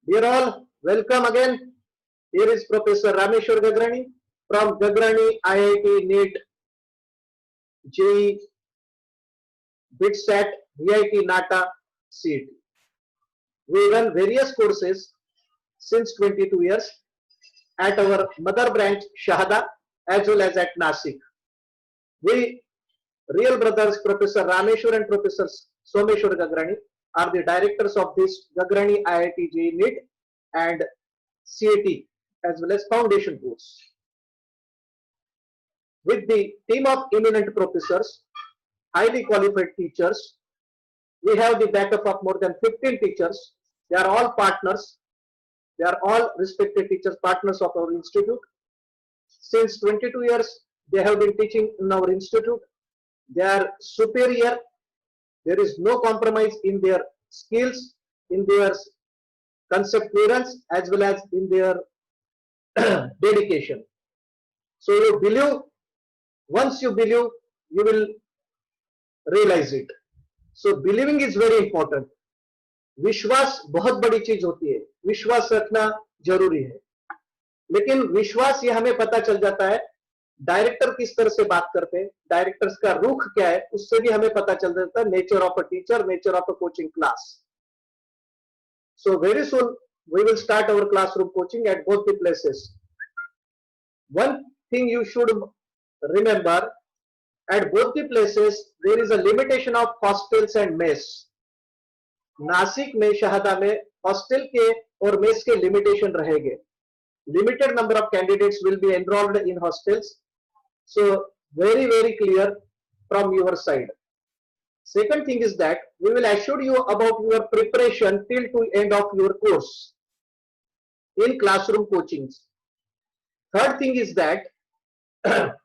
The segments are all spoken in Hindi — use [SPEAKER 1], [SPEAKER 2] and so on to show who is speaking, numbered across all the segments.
[SPEAKER 1] Dear all, welcome again. Here is Professor Rameshwar Gagrani from Gagrani IIT NEET JEE BITSAT VIT NATA CET. We run various courses since 22 years at our mother branch Shahada as well as at Nasik. We real brothers Professor Rameshwar and Professor Someshwar Gagrani are the directors of this Gagrani IIT JEE NEET and CET as well as foundation course. With the team of eminent professors, highly qualified teachers, we have the backup of more than 15 teachers. They are all partners. They are all respected teachers, partners of our institute. Since 22 years, they have been teaching in our institute. They are superior. There is no compromise in their skills, in their concept clearance, as well as in their dedication. So you believe, once you believe, you will realize it. So believing is very important. विश्वास बहुत बड़ी चीज होती है, विश्वास रखना जरूरी है, लेकिन विश्वास ये हमें पता चल जाता है डायरेक्टर किस तरह से बात करते हैं, डायरेक्टर्स का रुख क्या है, उससे भी हमें पता चल जाता है nature of a teacher, nature of a coaching class. So very soon we will start our classroom coaching at both the places. One thing you should remember, at both the places there is a limitation of hostels and mess. Nashik में शहादा में हॉस्टल के और मेस के लिमिटेशन रहेंगे. Limited number of candidates will be enrolled in hostels. So very clear from your side. Second thing is that we will assure you about your preparation till to end of your course in classroom coachings. Third thing is that there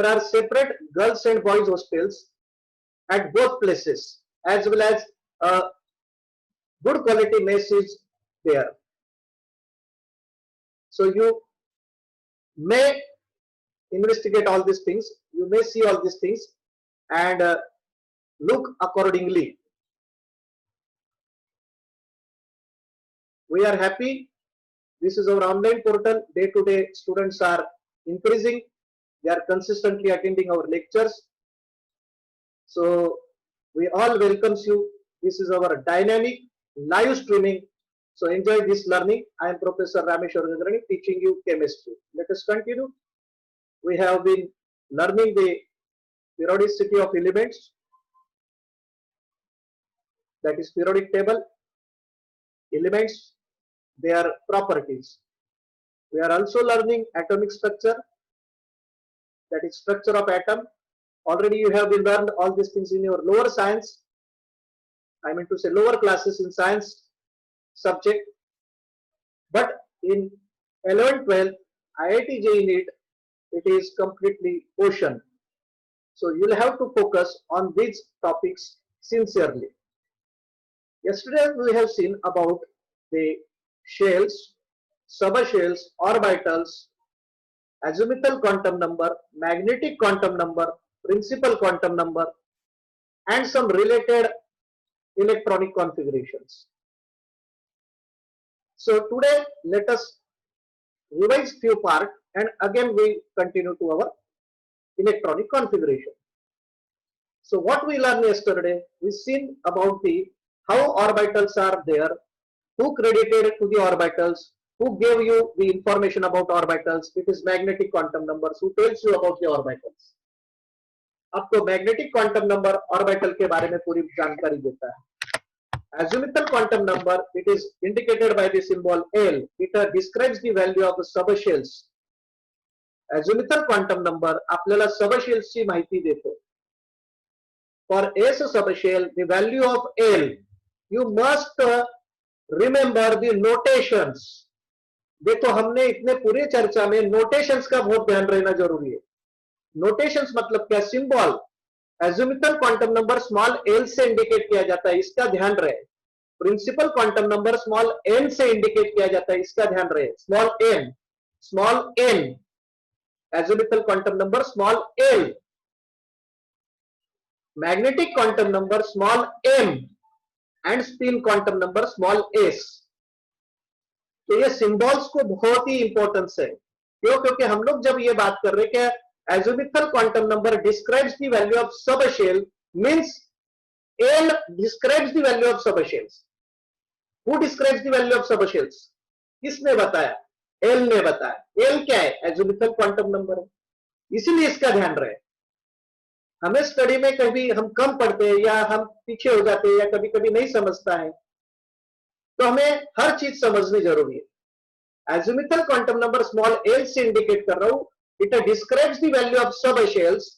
[SPEAKER 1] are separate girls and boys hostels at both places, as well as good quality mess is there. So you may investigate all these things, you may see all these things and look accordingly. We are happy. This is our online portal. Day to day students are increasing. They are consistently attending our lectures. So we all welcomes you. This is our dynamic live streaming. So enjoy this learning. I am Professor Rameshwar Gagrani teaching you chemistry. Let us continue. We have been learning the periodicity of elements, that is periodic table, elements, their properties. We are also learning atomic structure, that is structure of atom. Already you have been learned all these things in your lower science, I mean to say lower classes in science subject, but in 11-12 IIT JEE NEET it is completely ocean. So you will have to focus on these topics sincerely. Yesterday we have seen about the shells, subshells, orbitals, azimuthal quantum number, magnetic quantum number, principal quantum number, and some related electronic configurations. So today let us revise few parts and again we continue to our electronic configuration. So what we learned yesterday, we seen about the how orbitals are there, who credited to the orbitals, who gave you the information about orbitals. It is magnetic quantum numbers who tells you about the orbitals. आपको मैग्नेटिक क्वांटम नंबर ऑर्बिटल के बारे में पूरी जानकारी देता है. Azimuthal quantum number, it is indicated by the symbol L. It describes the value of the subshells. Azimuthal quantum number आपल्याला subshells ची माहिती देतो. For S subshell, the value of L, you must remember the notations. देखो हमने इतने पूरे चर्चा में नोटेशंस का बहुत ध्यान रहना जरूरी है. नोटेशंस मतलब क्या, symbol. Azimuthal quantum number small L से इंडिकेट किया जाता है, इसका ध्यान रहे. Principal quantum number small N से इंडिकेट किया जाता है, इसका ध्यान रहे. Small N azimuthal quantum number small L. Magnetic quantum number small M and spin quantum number small S. तो ये सिंबल्स को बहुत ही इंपॉर्टेंस है। क्यों? क्योंकि हम लोग जब ये बात कर रहे हैं कि azimuthal quantum number describes the value of sub shell, means L describes the value of sub shells. Who describes the value of sub shells? किसने बताया? एल ने बताया। एल क्या है? एजिमुथल क्वांटम नंबर है, इसीलिए इसका ध्यान रहे। हमें स्टडी में कभी हम कम पढ़ते हैं या हम पीछे हो जाते हैं या कभी कभी नहीं समझता है, तो हमें हर चीज समझनी जरूरी है। Azimuthal quantum number small L से इंडिकेट कर रहा हूं, it describes the value of sub shells.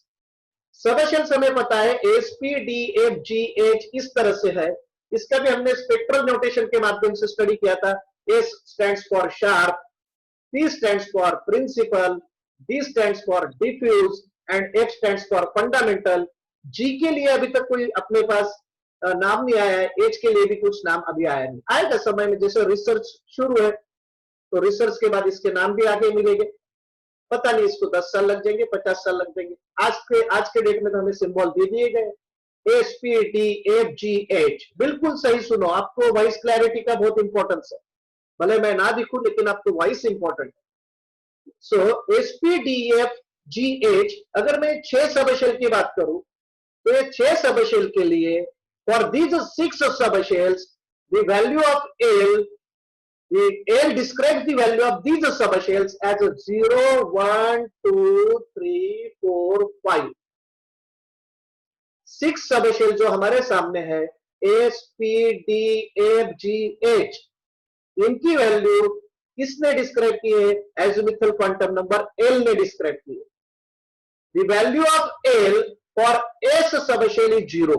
[SPEAKER 1] सब शेल्स हमें पता है SP D F G H इस तरह से है। इसका भी हमने स्पेक्ट्रल नोटेशन के माध्यम से स्टडी किया था। S stands for sharp, P stands for principal, D stands for diffuse and F stands for fundamental। G के लिए अभी तक कोई अपने पास नाम नहीं आया है, H के लिए भी कुछ नाम अभी आया नहीं। आएगा समय में, जैसे रिसर्च शुरू है तो रिसर्च के बाद इसके नाम भी आगे मिलेंगे। पता नहीं इसको 10 साल लग जाएंगे, 50 साल लग जाएंगे। आज के डेट में तो हमें सिंबल दे दिए गए, S P D F G H. बिल्कुल सही सुनो, आपको वॉइस क्लैरिटी का बहुत इंपॉर्टेंस है। भले मैं ना दिखूं लेकिन आपको वॉइस इंपॉर्टेंट है। सो एसपीडीएफ जीएच, अगर मैं 6 सबशेल की बात करूं तो ये 6 सबशेल के लिए for these 6 subshells the value of L, L describes the value of these subshells as 0 1 2 3 4 5। 6 subshell जो हमारे सामने है S P D F G H, इनकी वैल्यू किसने डिस्क्राइब की है? एजिमुथल क्वांटम नंबर एल ने डिस्क्राइब की है। The value of L for S subshell is 0।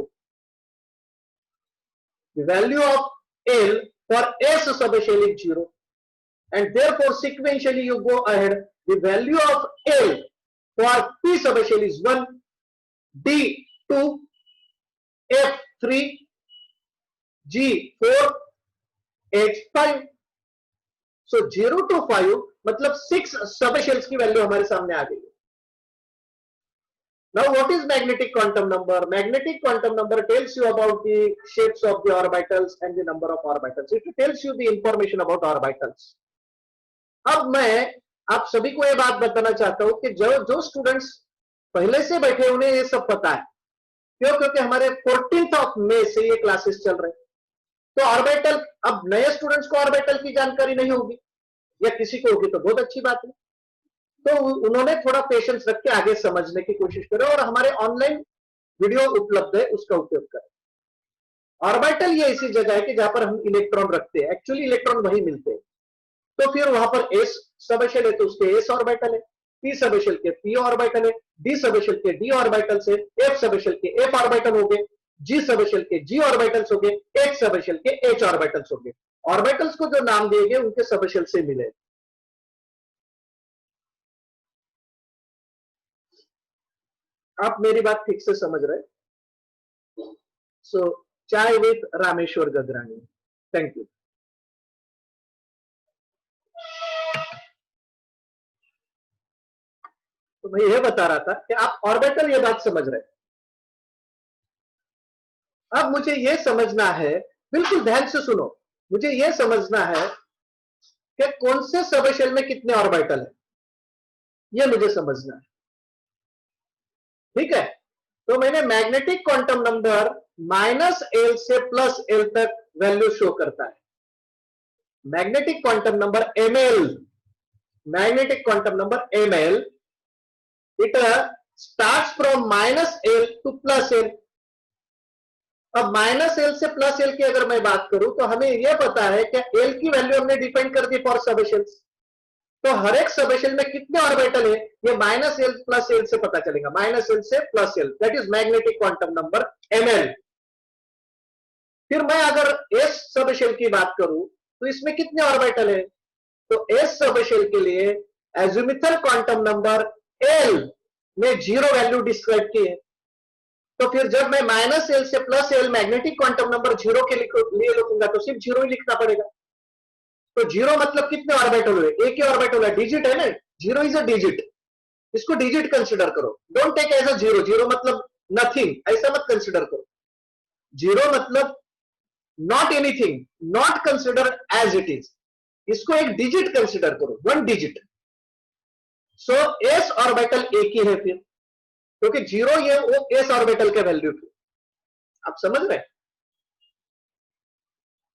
[SPEAKER 1] The value of L for S subshell is 0 and therefore sequentially you go ahead, the value of L for P subshell is 1, D 2, F 3, G 4, H 5। So 0 to 5 मतलब 6 सबशेल्स की वैल्यू हमारे सामने आ गई है। Now what is magnetic quantum number? Magnetic quantum number tells you about the shapes of the orbitals and the number of orbitals. It tells you the information about orbitals. अब मैं आप सभी को यह बात बताना चाहता हूं कि जो स्टूडेंट्स पहले से बैठे उन्हें ये सब पता है। क्यों? क्योंकि हमारे 14th of May से ये क्लासेस चल रहे हैं। तो ऑर्बिटल, अब नए स्टूडेंट्स को ऑर्बिटल की जानकारी नहीं होगी या किसी को होगी तो बहुत अच्छी बात है। तो उन्होंने थोड़ा पेशेंस रख के आगे समझने की कोशिश करें और हमारे ऑनलाइन वीडियो उपलब्ध है, उसका उपयोग करें। ऑर्बिटल ये ऐसी जगह है कि जहां पर हम इलेक्ट्रॉन रखते हैं, एक्चुअली इलेक्ट्रॉन वही मिलते हैं। तो फिर वहां पर एस सबशेल है तो उसके एस ऑर्बिटल है, पी सबशेल के पी ऑर्बिटल है, डी सबशेल के डी ऑर्बिटल से, एफ सबशेल के एफ ऑर्बिटल हो गए, जी सबशेल के जी ऑर्बिटल्स हो गए, एच सबशेल के एच ऑर्बिटल्स हो गए। ऑर्बिटल्स को जो नाम दिए गए उनके सबशेल से मिले। आप मेरी बात ठीक से समझ रहे? सो चाय with Rameshwar Gagrani. Thank you. तो मैं यह बता रहा था कि आप ऑर्बिटल ये बात समझ रहे। अब मुझे यह समझना है, बिल्कुल ध्यान से सुनो, मुझे यह समझना है कि कौन से सबशेल में कितने ऑर्बिटल है, यह मुझे समझना है। ठीक है? तो मैंने मैग्नेटिक क्वांटम नंबर -L से +L तक वैल्यू शो करता है। Magnetic quantum number ml, magnetic quantum number ml, it starts from -L to +L। अब -L से +L की अगर मैं बात करूं तो हमें यह पता है कि L की वैल्यू हमने डिफाइन कर दी फॉर सबशेल्स। तो हर एक सबशेल में कितने ऑर्बिटल है ये -L +L से पता चलेगा। -L से +L, that is magnetic quantum number ml। फिर मैं अगर s सबशेल की बात करूं तो इसमें कितने ऑर्बिटल है? तो s सबशेल के लिए एजिमुथल क्वांटम नंबर L ने 0 वैल्यू डिस्क्राइब की है। तो फिर जब मैं -L से +L मैग्नेटिक क्वांटम नंबर 0 के लिए लिखूंगा तो सिर्फ 0 ही लिखना पड़ेगा। तो 0 मतलब कितने ऑर्बिटल हुए? एक ही ऑर्बिटल है, डिजिट है ना, 0 इज अ डिजिट, इसको डिजिट कंसिडर करो। डोंट टेक एज अ 0, 0 मतलब नथिंग, ऐसा मत कंसिडर करो। 0 मतलब not anything, not consider as it is, इसको एक डिजिट कंसिडर करो, 1 डिजिट। सो एस ऑर्बिटल एक ही है फिर, क्योंकि जीरो ये वो एस ऑर्बिटल के वैल्यू थी। आप समझ रहे हैं?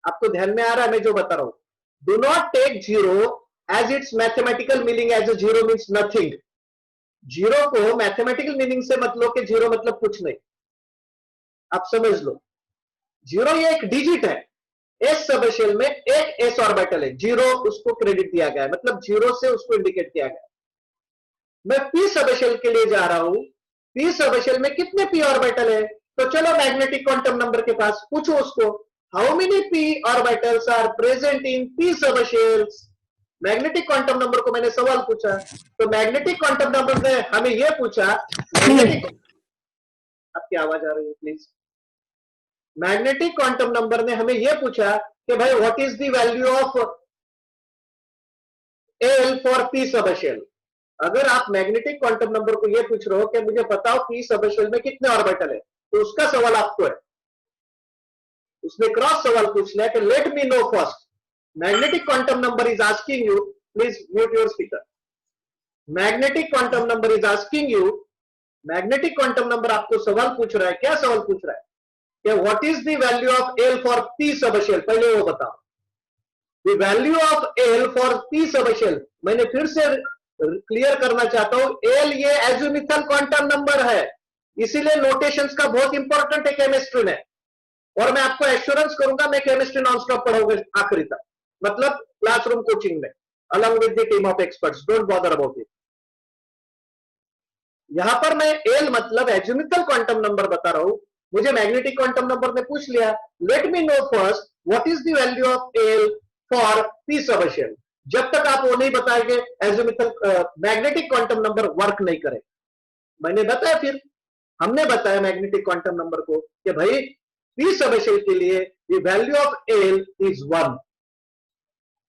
[SPEAKER 1] आपको ध्यान में आ रहा है मैं जो बता रहा हूं? Do not take zero as its mathematical meaning as a zero means nothing. Zero को मैथमेटिकल मीनिंग से मत लो कि जीरो मतलब कुछ नहीं। आप समझ लो, जीरो ये एक डिजिट है। एस सबशेल में एक एस ऑर्बिटल है, जीरो उसको क्रेडिट दिया गया है, मतलब जीरो से उसको इंडिकेट किया गया है। मैं पी सबशेल के लिए जा रहा हूं, पी सबशेल में कितने पी ऑर्बिटल है? तो चलो मैग्नेटिक क्वांटम नंबर के पास पूछो उसको, how many p orbitals are present in p subshells. Magnetic quantum number को मैंने सवाल पूछा, तो मैग्नेटिक क्वांटम नंबर ने हमें यह पूछा, मैग्नेटिक, आपकी आवाज आ रही है प्लीज। मैग्नेटिक क्वांटम नंबर ने हमें यह पूछा कि भाई what is the value of L for p subshell. अगर आप मैग्नेटिक क्वांटम नंबर को यह पूछ रहे हो कि मुझे बताओ पी सबशेल में कितने ऑर्बिटल है, तो उसका सवाल आपको है। उसने क्रॉस सवाल पूछ लिया कि late me no first. Magnetic quantum number is asking you, please mute your speaker. Magnetic quantum number is asking you, magnetic quantum number आपको सवाल पूछ रहा है। क्या सवाल पूछ रहा है? कि what is the value of L for p subshell, पहले वो बताओ। The value of L for p subshell, मैंने फिर से क्लियर करना चाहता हूं, एल ये एजिमुथल क्वांटम नंबर है, इसीलिए नोटेशंस का बहुत इंपॉर्टेंट है केमिस्ट्री में। और मैं आपको एश्योरेंस करूंगा, मैं केमिस्ट्री नॉन स्टॉप पढ़ाऊंगा आखिरी तक, मतलब क्लासरूम कोचिंग में, along with the team of experts, don't bother about it. यहां पर मैं एल मतलब एजिमुथल क्वांटम नंबर बता रहा हूं। मुझे मैग्नेटिक क्वांटम नंबर ने पूछ लिया, late me no first what is the value of L for p subshell. जब तक आप वो नहीं बताएंगे azimuthal magnetic quantum number work नहीं करे। मैंने बताया, फिर हमने बताया मैग्नेटिक क्वांटम नंबर को कि भाई पी सबशेल के लिए the value of l is 1।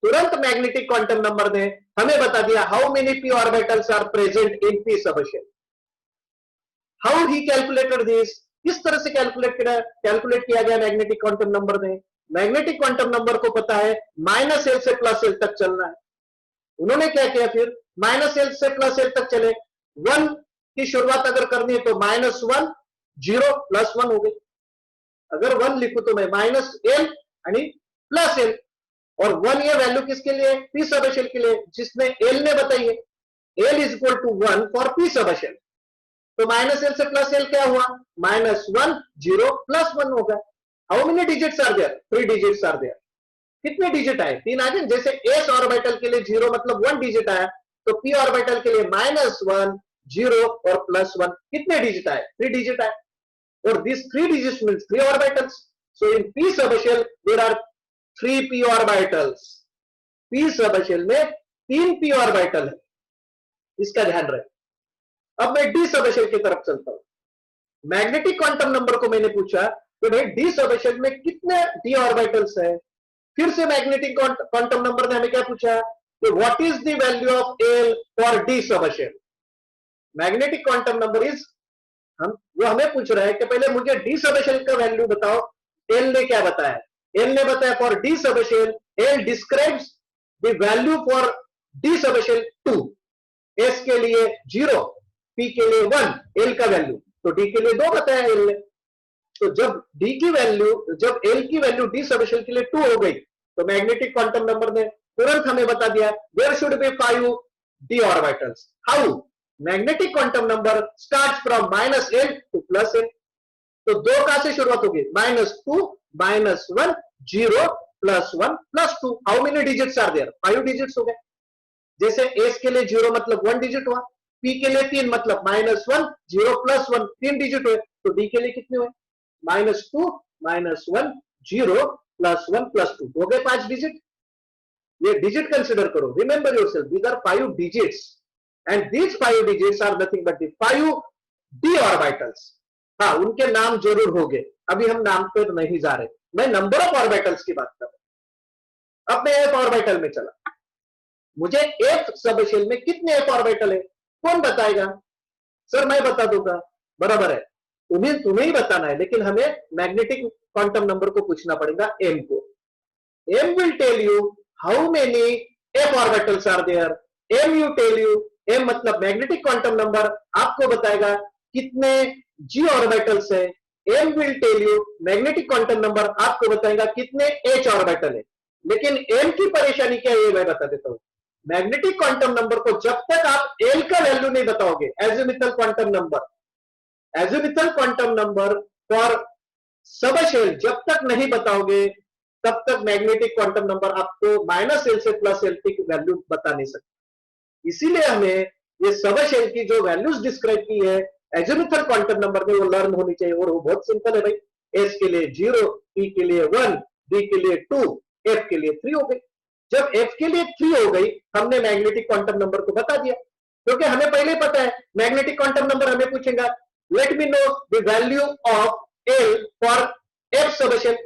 [SPEAKER 1] तुरंत मैग्नेटिक क्वांटम नंबर ने हमें बता दिया how many p orbitals are present in p subshell. How he calculated this, किस तरह से कैलकुलेट किया गया मैग्नेटिक क्वांटम नंबर ने? मैग्नेटिक क्वांटम नंबर को पता है माइनस एल से प्लस एल तक चलना है। उन्होंने क्या किया फिर, माइनस एल से प्लस एल तक चले। 1 की शुरुआत अगर करनी है तो -1 0 +1 हो गई। अगर 1 लिखूं तो मैं माइनस एल यानी प्लस एल, और 1 ये वैल्यू किसके लिए? पी सबशेल के लिए, जिसने एल ने बताई है। L is equal to 1 for p subshell. तो माइनस एल से प्लस एल क्या हुआ? -1 0 +1 होगा। How many digits are there? 3 digits are there. कितने डिजिट आए? 3 आ गए। जैसे एस ऑर्बिटल के लिए 0 मतलब 1 डिजिट आया, तो पी ऑर्बिटल के लिए -1 0 और +1 कितने डिजिट आए? 3 डिजिट आए। और this 3 digits means 3 orbitals. So in p subshell there are 3 p orbitals. P subshell में 3 पी ऑर्बिटल है, इसका ध्यान रखें। अब मैं डी सबशेल की तरफ चलता हूं। मैग्नेटिक क्वांटम नंबर को मैंने पूछा कि भाई डी सबशेल में कितने डी ऑर्बिटल्स है। फिर से मैग्नेटिक क्वांटम नंबर ने हमें क्या पूछा कि what is the value of L for D subshell. Magnetic quantum number is, वो हमें पूछ रहा है कि पहले मुझे डी सबशेल का वैल्यू बताओ। एल ने क्या बताया? एल ने बताया for D subshell L describes the value for D subshell 2। S के लिए 0, पी के लिए 1, एल का वैल्यू तो डी के लिए 2 बताया एल ने। तो जब डी की वैल्यू, जब एल की वैल्यू डी सबशेल के लिए 2 हो गई, तो मैग्नेटिक क्वांटम नंबर ने तुरंत हमें बता दिया there should be 5 d orbitals. How? Magnetic quantum number starts from -l to +l। तो 2 कहां से शुरुआत होगी? -2 -1 0 +1 +2। How many digits are there? 5 digits हो गए। जैसे एस के लिए 0 मतलब 1 डिजिट हुआ, पी के लिए 3 मतलब -1 0 +1 3 डिजिट हुए, तो डी के लिए कितने हुए? -2 -1 0 +1 +2 हो गए 5 डिजिट। ये डिजिट कंसिडर करो। Remember yourself, these are 5 digits and these 5 digits are nothing but the 5 d orbitals. हाँ, उनके नाम जरूर होंगे, अभी हम नाम पर नहीं जा रहे, मैं नंबर ऑफ ऑर्बिटल्स की बात कर रहा हूं। अब मैं एफ ऑर्बिटल में चला। मुझे एफ सबशेल में कितने एफ ऑर्बिटल है? कौन बताएगा? सर मैं बता दूंगा। बराबर है, तुम्हें ही बताना है, लेकिन हमें मैग्नेटिक क्वांटम नंबर को पूछना पड़ेगा m को। m will tell you how many f orbitals are there। m you tell you, m मतलब मैग्नेटिक क्वांटम नंबर, आपको बताएगा कितने g ऑर्बिटल्स है। m will tell you magnetic quantum number, आपको बताएगा कितने h ऑर्बिटल है। लेकिन m की परेशानी क्या है, मैं बता देता हूं। मैग्नेटिक क्वांटम नंबर को जब तक आप l का वैल्यू नहीं बताओगे, azimuthal quantum number, azimuthal quantum number for subshell जब तक नहीं बताओगे, तब तक मैग्नेटिक क्वांटम नंबर आपको -l से +l की वैल्यू बता नहीं सकते। इसीलिए हमें ये सब शेल की जो वैल्यूज डिस्क्राइब की है एजिमुथल क्वांटम नंबर में, वो लर्न होनी चाहिए। और वो बहुत सिंपल है भाई, s के लिए 0, p के लिए 1, d के लिए 2, f के लिए 3 हो गई। जब f के लिए 3 हो गई, हमने मैग्नेटिक क्वांटम नंबर को बता दिया, क्योंकि हमें पहले ही पता है मैग्नेटिक क्वांटम नंबर हमें पूछेगा let me know the value of l for f subshell,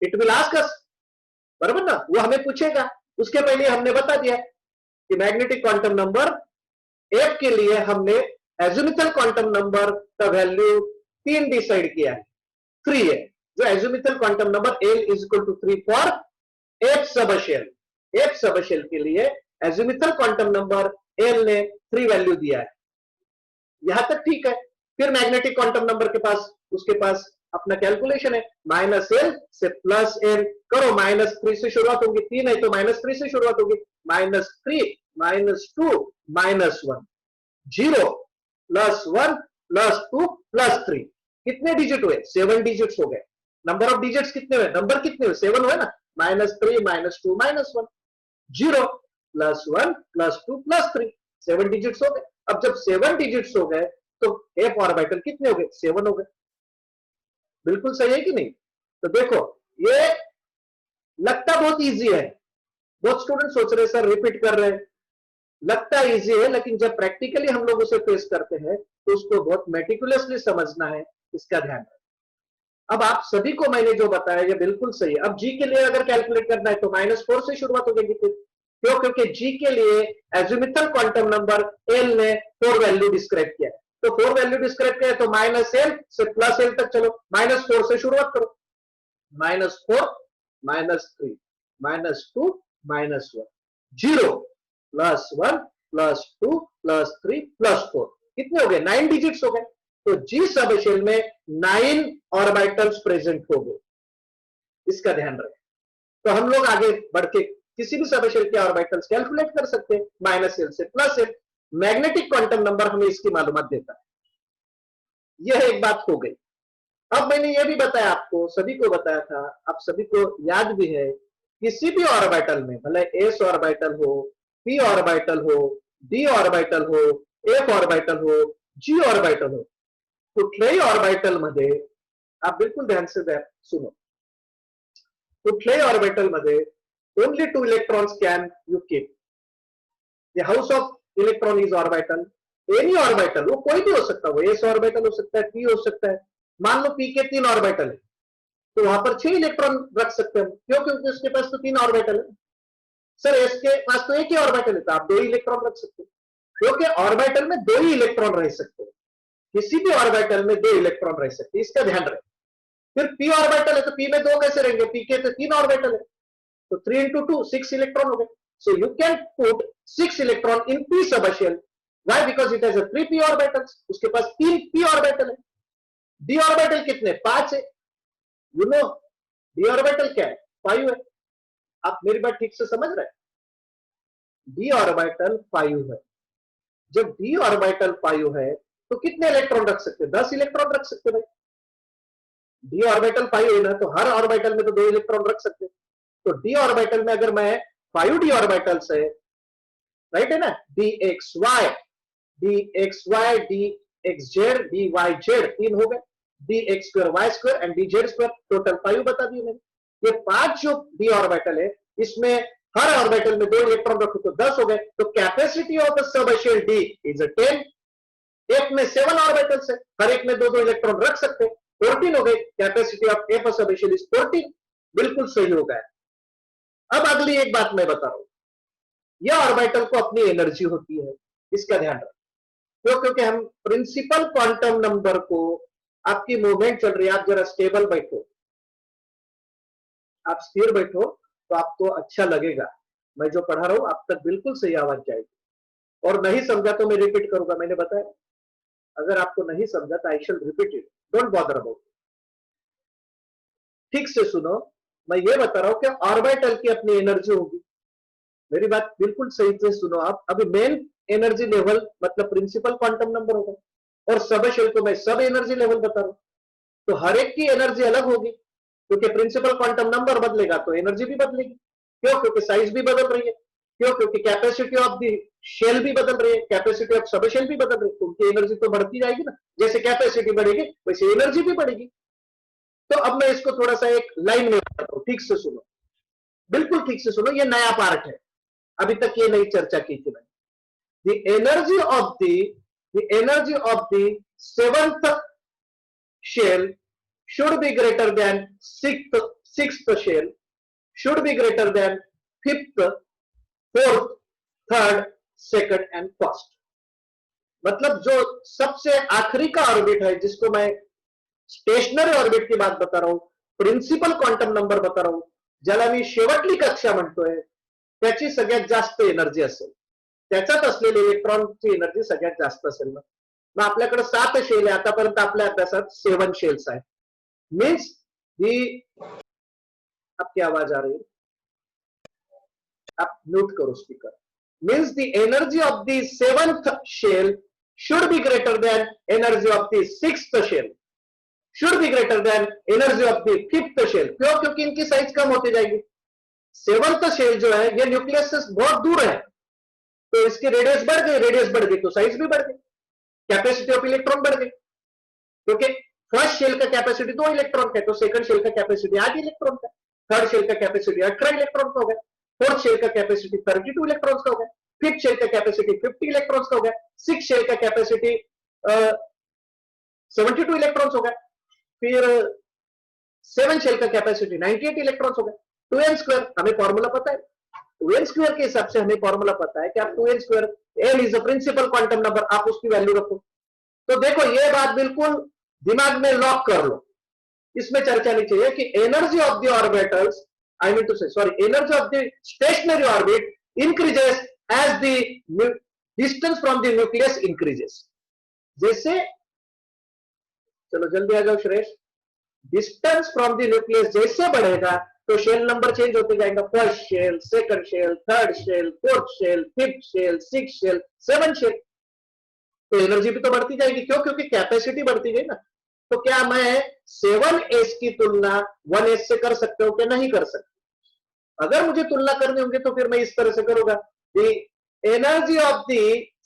[SPEAKER 1] it will ask us, बराबर ना, वो हमें पूछेगा। उसके पहले हमने बता दिया कि मैग्नेटिक क्वांटम नंबर f के लिए हमने एजिमुथल क्वांटम नंबर का वैल्यू 3 डिसाइड किया है, 3 है। जो azimuthal quantum number l is equal to 3 for f subshell. f subshell के लिए एजिमुथल क्वांटम नंबर l ने 3 वैल्यू दिया है। यहां तक ठीक है। फिर मैग्नेटिक क्वांटम नंबर के पास, उसके पास अपना कैलकुलेशन है, -l से +l करो, -3 से शुरुआत होगी, 3 है तो -3 से शुरुआत होगी, -3 -2 -1, 0 +1 +2 +3, कितने डिजिट हुए? 7 डिजिट्स हो गए। नंबर ऑफ डिजिट्स कितने हुए? नंबर कितने हुए? 7 हुए ना, -3 -2 -1, 0 +1 +2 +3, 7 डिजिट्स हो गए। अब जब 7 डिजिट्स हो गए तो f ऑर्बिटल कितने हो गए? 7 हो गए। बिल्कुल सही है कि नहीं? तो देखो, ये लगता बहुत इजी है, बहुत स्टूडेंट सोच रहे सर रिपीट कर रहे हैं, लगता इजी है, लेकिन जब प्रैक्टिकली हम लोग उसे फेस करते हैं तो उसको बहुत मेटिकुलसली समझना है, इसका ध्यान रखें। अब आप सभी को मैंने जो बताया ये बिल्कुल सही है। अब जी के लिए अगर कैलकुलेट करना है तो -4 से शुरुआत हो जाएगी। क्यों? क्योंकि जी के लिए एजिमुथल क्वांटम नंबर एल ने 4 वैल्यू डिस्क्राइब किया है, तो 4 वैल्यू डिस्क्राइब किया है तो -l से +l तक चलो, -4 से शुरुआत करो, -4 -3 -2 -1, 0 +1 +2 +3 +4, कितने हो गए? 9 डिजिट्स हो गए। तो जी सब शेल में 9 ऑर्बिटल्स प्रेजेंट हो गए, इसका ध्यान रखें। तो हम लोग आगे बढ़ के किसी भी सब शेल के ऑर्बिटल्स कैलकुलेट कर सकते हैं, -l से +l। मैग्नेटिक क्वांटम नंबर हमें इसकी मालूमात देता है। यह एक बात हो गई। अब मैंने यह भी बताया, आपको सभी को बताया था, आप सभी को याद भी है, किसी भी ऑर्बिटल में, भले s ऑर्बिटल हो, p ऑर्बिटल हो, d ऑर्बिटल हो, f ऑर्बिटल हो, g ऑर्बिटल हो, कुठल्याही ऑर्बिटल मध्ये, आप बिल्कुल ध्यान से सुनो, कुठल्याही ऑर्बिटल मध्ये only 2 electrons can you keep. The house of electron is orbital, any orbital, वो कोई भी हो सकता है, वो s ऑर्बिटल हो सकता है, p हो सकता है। मान लो p के 3 ऑर्बिटल है तो वहां पर 6 इलेक्ट्रॉन रख सकते हैं। क्यों? क्योंकि उसके पास तो 3 ऑर्बिटल है। सर s के पास तो एक ही ऑर्बिटल है, तो आप 2 इलेक्ट्रॉन रख सकते हैं, क्योंकि ऑर्बिटल में 2 ही इलेक्ट्रॉन रह सकते हैं। किसी भी ऑर्बिटल में 2 इलेक्ट्रॉन रह सकते हैं, इसका ध्यान रखें। फिर p ऑर्बिटल है तो p में 2 कैसे रहेंगे? p के तो 3 ऑर्बिटल है, तो 3 × 2 6 इलेक्ट्रॉन हो गए। So you can put 6 electron in p subshell. Why? Because it has 3 p orbitals, उसके पास 3 p ऑर्बिटल है। d ऑर्बिटल कितने? 5 है। यू नो d ऑर्बिटल क्या है? 5 है। आप मेरी बात ठीक से समझ रहे हैं? d ऑर्बिटल 5 है। जब d ऑर्बिटल 5 है तो कितने इलेक्ट्रॉन रख सकते हैं? 10 इलेक्ट्रॉन रख सकते हैं भाई। d ऑर्बिटल 5 है ना, तो हर ऑर्बिटल में तो 2 इलेक्ट्रॉन रख सकते हैं। तो d ऑर्बिटल में अगर मैं 5d ऑर्बिटल्स है, राइट है ना, dxy dxy dxz dyz 3 हो गए, dx² y² and dz², total 5 बता दिए मैंने। ये 5 जो d ऑर्बिटल है, इसमें हर ऑर्बिटल में 2 इलेक्ट्रॉन रखो तो 10 हो गए। तो capacity of the subshell d is 10। एक में 7 ऑर्बिटल्स है, हर एक में 2 इलेक्ट्रॉन रख सकते हैं, 14 हो गए। Capacity of f subshell is 14। बिल्कुल सही हो गया। अब अगली एक बात मैं बता रहा हूं, यह ऑर्बिटल को अपनी एनर्जी होती है, इसका ध्यान रखें। क्यों? क्योंकि हम प्रिंसिपल क्वांटम नंबर को, आपकी मूवमेंट चल रही है, आप जरा स्टेबल बैठो, आप स्थिर बैठो तो आपको अच्छा लगेगा। मैं जो पढ़ा रहा हूं आप तक बिल्कुल सही आवाज जाएगी। और नहीं समझा तो मैं रिपीट करूंगा, मैंने बताया। अगर आपको नहीं समझा तो I shall repeat it, don't bother about. ठीक से सुनो, मैं ये बता रहा हूं कि ऑर्बिटल की अपनी एनर्जी होगी। मेरी बात बिल्कुल सही से सुनो आप। अभी मेन एनर्जी लेवल मतलब प्रिंसिपल क्वांटम नंबर होगा, और सब शेल को मैं सब एनर्जी लेवल बता रहा हूं। तो हर एक की एनर्जी अलग होगी, क्योंकि प्रिंसिपल क्वांटम नंबर बदलेगा तो एनर्जी भी बदलेगी। क्यों? क्योंकि साइज भी बदल रही है। क्यों? क्योंकि कैपेसिटी ऑफ द शेल भी बदल रही है, कैपेसिटी ऑफ सब शेल भी बदल रही है, तो उनकी एनर्जी तो बढ़ती जाएगी ना। जैसे कैपेसिटी बढ़ेगी वैसे एनर्जी भी बढ़ेगी। तो अब मैं इसको थोड़ा सा एक लाइन में बताता हूं, ठीक से सुनो, बिल्कुल ठीक से सुनो। ये नया पार्ट है, अभी तक ये नहीं चर्चा की थी मैंने। The energy of the seventh shell should be greater than sixth shell, should be greater than fifth, fourth, third, second and first। मतलब जो सबसे आखिरी का ऑर्बिट है, जिसको मैं स्टेशनरी ऑर्बिट की बात बता रहा हूं, प्रिन्सिपल क्वांटम नंबर बता रहा हूं, ज्याला मी शेवटली कक्षा म्हणतोय, त्याची सगळ्यात जास्त एनर्जी असेल, त्याच्यात असलेली इलेक्ट्रॉनची एनर्जी सगळ्यात जास्त असेल ना। मग आपल्याकडे 7 शेल आहे, आतापर्यंत आपल्या अभ्यासात 7 शेल्स आहेत। मीन्स दी, आपकी आवाज आ रही है, आप म्यूट करो speaker. Means the energy of the seventh shell should be greater than energy of the sixth shell, should be greater than energy of the fifth shell. क्यों? क्योंकि इनकी साइज कम होती जाएगी। सेवंथ शेल जो है ये न्यूक्लियस से बहुत दूर है, तो इसकी रेडियस बढ़ गई, रेडियस बढ़ गई तो साइज भी बढ़ गई, कैपेसिटी ऑफ इलेक्ट्रॉन बढ़ गई। क्योंकि फर्स्ट शेल का कैपेसिटी 2 इलेक्ट्रॉन का है, तो सेकंड शेल का कैपेसिटी 8 इलेक्ट्रॉन का, थर्ड शेल का कैपेसिटी 18 इलेक्ट्रॉन का हो गया, फोर्थ शेल का कैपेसिटी 32 इलेक्ट्रॉन का हो गया, फिफ्थ शेल का कैपेसिटी 50 इलेक्ट्रॉन का हो गया, सिक्स शेल का कैपेसिटी 72 इलेक्ट्रॉन हो गया, फिर सेवन शेल का कैपेसिटी 98 इलेक्ट्रॉन हो गया। 2n², हमें फॉर्मूला पता है, 2n² के हिसाब से हमें फॉर्मूला पता है कि आप 2n², n is a principal quantum number, आप उसकी वैल्यू रखो। तो देखो ये बात बिल्कुल दिमाग में लॉक कर लो, इसमें चर्चा नहीं चाहिए कि energy of the orbitals, I mean to say sorry, energy of the stationary orbit increases as the distance from the nucleus increases. जैसे, चलो जल्दी आ जाओ Shresh, distance from the nucleus जैसे बढ़ेगा तो शेल नंबर चेंज होते जाएगा। First shell, second shell, third shell, fourth shell, fifth shell, six shell, seven shell, तो एनर्जी भी तो बढ़ती जाएगी। क्यों? क्योंकि कैपेसिटी बढ़ती गई ना। तो क्या मैं 7s की तुलना 1s से कर सकता हूं? क्या नहीं कर सकता? अगर मुझे तुलना करनी होगी तो फिर मैं इस तरह से करूंगा, the energy of the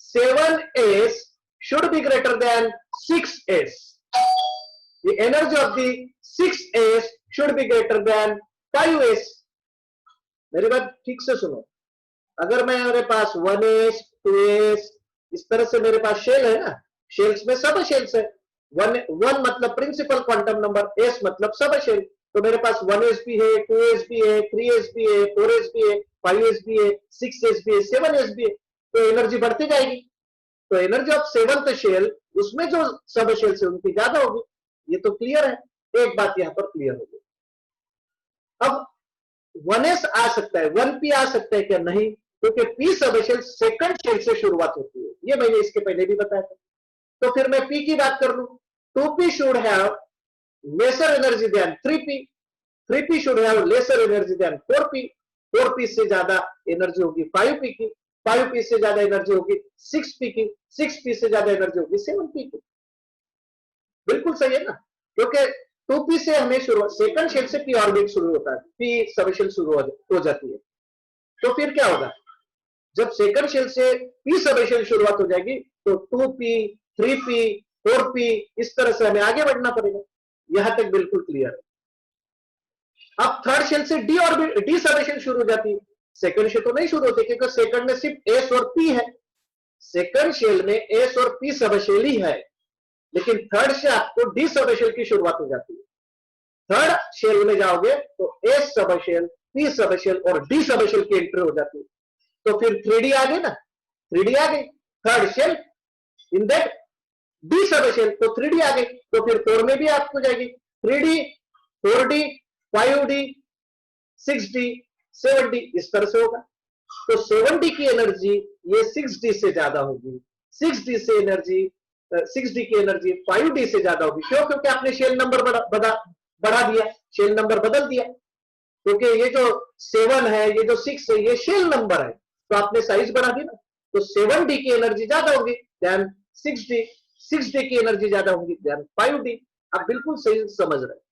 [SPEAKER 1] 7s should be greater then 6s, the energy of the 6s should be greater then 5s। मेरी बात ठीक से सुनो, अगर मैं मेरे पास 1s 2s इस तरह से मेरे पास शेल है ना, शेल्स में सब शेल्स है, वन मतलब प्रिंसिपल क्वांटम नंबर, एस मतलब सब शेल, तो मेरे पास 1s भी है, 2s भी है, 3s भी है, 4s भी है, 5s भी है, 6s भी है, 7s भी है, तो एनर्जी बढ़ती जाएगी। तो एनर्जी ऑफ सेवंथ शेल, उसमें जो सब शेल से उनकी ज्यादा होगी। ये तो क्लियर है, एक बात यहां पर क्लियर होगी। अब 1s आ सकता है, 1p आ सकता है क्या? नहीं, क्योंकि पी सब शेल सेकंड शेल से शुरुआत होती है, ये मैंने इसके पहले भी बताया था। तो फिर मैं पी की बात कर लूं, 2p should have lesser energy than 3p, 3p should have lesser energy than 4p, 4p से ज्यादा एनर्जी होगी 5p की, 5p से ज्यादा एनर्जी होगी 6p की, 6p से ज्यादा एनर्जी होगी 7p की। बिल्कुल सही है ना, क्योंकि 2p से हमें शुरू, सेकंड शेल से पी ऑर्बिट शुरू होता है, पी सबशेल शुरू हो जाती है। तो फिर क्या होगा, जब सेकंड शेल से पी सबशेल शुरुआत हो जाएगी तो 2p 3p 4p इस तरह से हमें आगे बढ़ना पड़ेगा। यहां तक बिल्कुल क्लियर है। अब थर्ड शेल से डी ऑर्बिट, डी सबशेल शुरू हो जाती है, सेकंड शेल तो नहीं शुरू होती, क्योंकि सेकंड में सिर्फ एस और पी है, सेकंड शेल में एस और पी सबशेल ही है, लेकिन थर्ड से आपको डी सबशेल की शुरुआत हो जाती है। थर्ड शेल में जाओगे तो एस सबशेल, पी सबशेल और डी सबशेल की एंट्री हो जाती है। तो फिर 3D आ गई ना, 3D आ गई, third shell in that d subshell, तो 3D आ गई। तो फिर 4 में भी आपको जाएगी 3D 4D 5D 6d, 7d, इस तरह से होगा। तो 7d की एनर्जी ये 6d से ज्यादा होगी, 6d से एनर्जी 6d की एनर्जी 5d से ज्यादा होगी। क्यों? क्योंकि आपने शेल नंबर बढ़ा दिया, शेल नंबर बदल दिया। क्योंकि ये जो 7 है, ये जो 6 है, ये शेल नंबर है, तो आपने साइज बढ़ा दी ना। तो 7d की एनर्जी ज्यादा होगी देन 6d, 6d की एनर्जी ज्यादा होगी देन 5d। आप बिल्कुल सही समझ रहे हैं।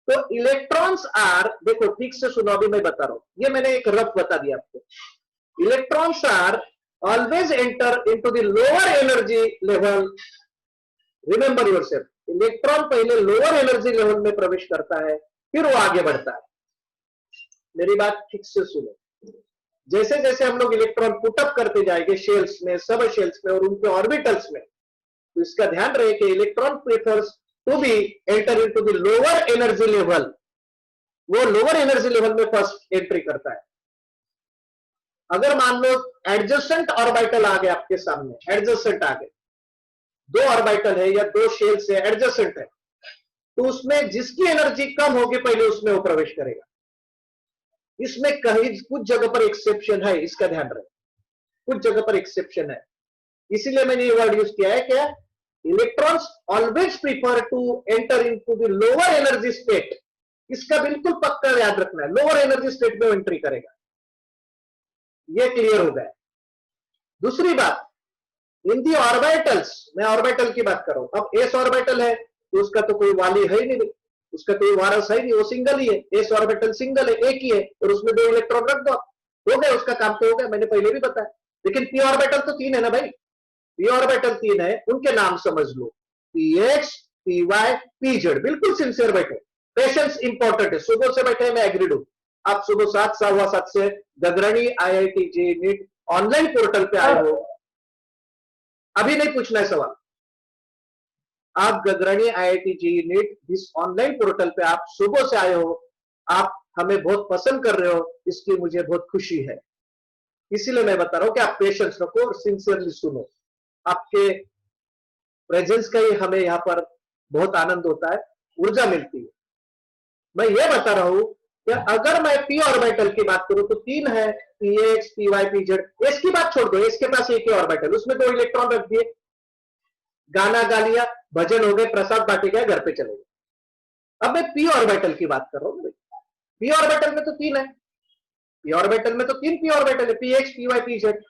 [SPEAKER 1] तो इलेक्ट्रॉन्स आर, देखो ठीक से सुनो, अभी मैं बता रहा हूं, ये मैंने एक रफ बता दिया आपको। Electrons are always enter into the lower energy level. Remember yourself, electron पहले लोअर एनर्जी लेवल में प्रवेश करता है, फिर वो आगे बढ़ता है। मेरी बात ठीक से सुनो। जैसे जैसे हम लोग इलेक्ट्रॉन पुटअप करते जाएंगे शेल्स में, सब शेल्स में और उनके ऑर्बिटल्स में, तो इसका ध्यान रहे कि electron prefers to be enter into the lower energy level. वो लोअर एनर्जी लेवल में फर्स्ट एंट्री करता है। अगर मान लो एडजस्टेंट ऑर्बिटल आ गए आपके सामने, एडजस्टेंट आ गए, दो ऑर्बिटल है या दो शेल्स है, एडजस्टेंट है, तो उसमें जिसकी एनर्जी कम होगी पहले उसमें वो प्रवेश करेगा। इसमें कहीं कुछ जगह पर एक्सेप्शन है, इसका ध्यान रहे, कुछ जगह पर एक्सेप्शन है। इसीलिए मैंने ये वर्ड यूज किया है, क्या? Electrons always prefer to enter into the lower energy state. इसका बिल्कुल पक्का याद रखना है, लोअर एनर्जी स्टेट में एंट्री करेगा। ये क्लियर हो गया। दूसरी बात, इन दी ऑर्बिटल्स, मैं ऑर्बिटल की बात कर रहा हूं। अब एस ऑर्बिटल है तो उसका तो कोई वाली है ही नहीं, उसका कोई वारस है नहीं, वो सिंगल ही है। एस ऑर्बिटल सिंगल है, एक ही है, और उसमें 2 इलेक्ट्रॉन रख दो, हो गया, उसका काम तो हो गया, मैंने पहले भी बताया। लेकिन पी ऑर्बिटल तो 3 है ना भाई, पी ऑर्बिटल 3 है, उनके नाम समझ लो, P x, P Y, P Z. बिल्कुल सिंसियर बैठे, पेशेंस इंपॉर्टेंट है। सुबह से बैठे, मैं एग्रीड हूं। आप सुबह 7, 7:15 से Gagrani IIT JEE NEET online portal पे आए हो, अभी नहीं पूछना है सवाल। आप गगरानी IIT JEE नीट इस ऑनलाइन पोर्टल पे आप सुबह से आए हो, आप हमें बहुत पसंद कर रहे हो, इसकी मुझे बहुत खुशी है। इसीलिए मैं बता रहा हूं कि आप पेशेंस रखो और सिंसियरली सुनो। आपके प्रेजेंस का ही हमें यहां पर बहुत आनंद होता है, ऊर्जा मिलती है। मैं ये बता रहा हूं कि अगर मैं पी ऑर्बिटल की बात करूं तो 3 है, p x, P Y, P z. S की बात छोड़ दो, एस के पास एक ही ऑर्बिटल, उसमें 2 इलेक्ट्रॉन रख दिए, गाना गा लिया, भजन हो गए, प्रसाद बांटे गए, घर पे चले गए। अब मैं पी ऑर्बिटल की बात कर रहा हूं। पी ऑर्बिटल में तो 3 है, पी ऑर्बिटल में तो 3 पी ऑर्बिटल है, p x, P Y, P z.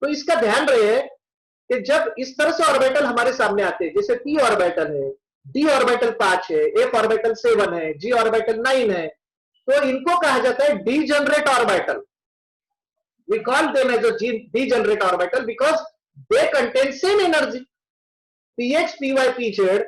[SPEAKER 1] तो इसका ध्यान रहे कि जब इस तरह से ऑर्बिटल हमारे सामने आते हैं, जैसे पी ऑर्बिटल है, डी ऑर्बिटल 5 है, एफ ऑर्बिटल 7 है, जी ऑर्बिटल 9 है, तो इनको कहा जाता है degenerate orbital. We call them as a degenerate orbital because they contain same energy. P x, P Y, P Z